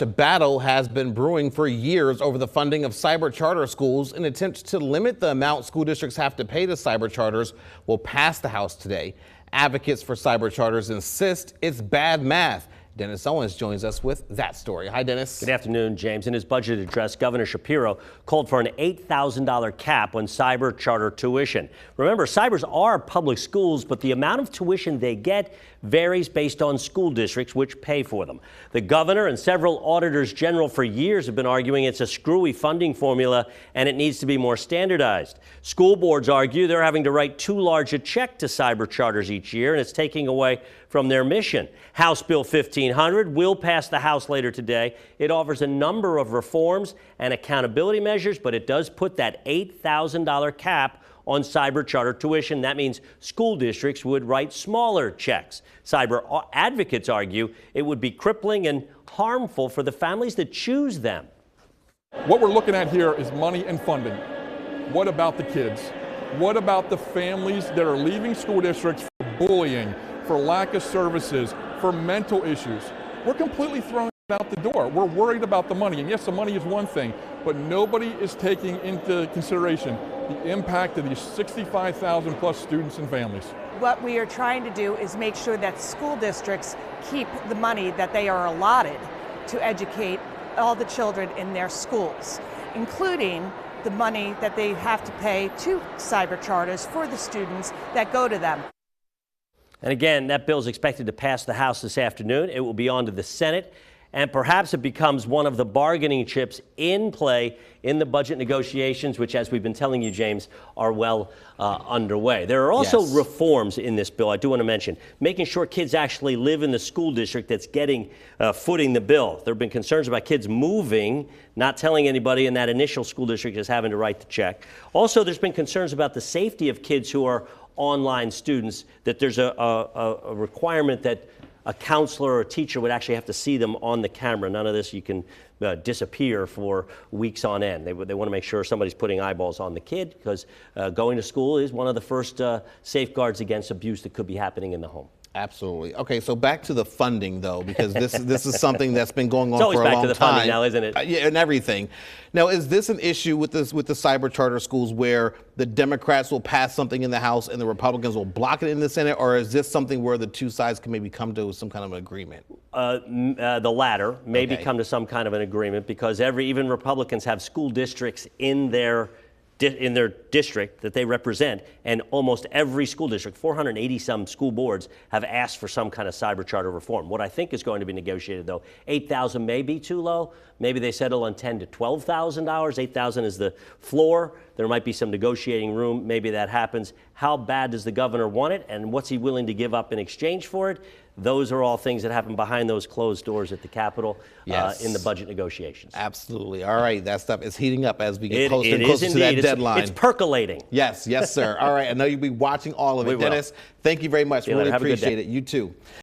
A battle has been brewing for years over the funding of cyber charter schools. In attempts to limit the amount school districts have to pay to cyber charters will pass the House today. Advocates for cyber charters insist it's bad math. Dennis Owens joins us with that story. Hi, Dennis. Good afternoon, James. In his budget address, Governor Shapiro called for an $8,000 cap on cyber charter tuition. Remember, cybers are public schools, but the amount of tuition they get varies based on school districts which pay for them. The governor and several auditors general for years have been arguing it's a screwy funding formula and it needs to be more standardized. School boards argue they're having to write too large a check to cyber charters each year, and it's taking away from their mission. House Bill 1500 will pass the House later today. It offers a number of reforms and accountability measures, but it does put that $8,000 cap on cyber charter tuition. That means school districts would write smaller checks. Cyber advocates argue it would be crippling and harmful for the families that choose them. What we're looking at here is money and funding. What about the kids? What about the families that are leaving school districts for bullying, for lack of services, for mental issues? We're completely throwing it out the door. We're worried about the money. And yes, the money is one thing, but nobody is taking into consideration the impact of these 65,000 plus students and families. What we are trying to do is make sure that school districts keep the money that they are allotted to educate all the children in their schools, including the money that they have to pay to cyber charters for the students that go to them. And again, that bill is expected to pass the House this afternoon. It will be on to the Senate, and perhaps it becomes one of the bargaining chips in play in the budget negotiations, which, as we've been telling you, James, are well underway. There are also reforms in this bill I do want to mention, making sure kids actually live in the school district that's getting footing the bill. There have been concerns about kids moving, not telling anybody, and that initial school district is having to write the check. Also, there's been concerns about the safety of kids who are online students, that there's a requirement that a counselor or a teacher would actually have to see them on the camera. None of this you can disappear for weeks on end. They want to make sure somebody's putting eyeballs on the kid, because going to school is one of the first safeguards against abuse that could be happening in the home. Absolutely. Okay, so back to the funding, though, because this is something that's been going on for a long time. It's always back to the funding now, isn't it? Yeah, and everything. Now, is this an issue with the cyber charter schools where the Democrats will pass something in the House and the Republicans will block it in the Senate, or is this something where the two sides can maybe come to some kind of an agreement? The latter, maybe come to some kind of an agreement, because even Republicans have school districts in their district that they represent, and almost every school district, 480 some school boards, have asked for some kind of cyber charter reform. What I think is going to be negotiated, though, $8,000 may be too low. Maybe they settle on $10,000 to $12,000. $8,000 is the floor. There might be some negotiating room. Maybe that happens. How bad does the governor want it, and what's he willing to give up in exchange for it? Those are all things that happen behind those closed doors at the Capitol in the budget negotiations. Absolutely. All right, that stuff is heating up as we get closer and closer to that deadline. It's percolating. Yes, sir. All right, I know you'll be watching all of it. Dennis, thank you very much. Really appreciate it. You too.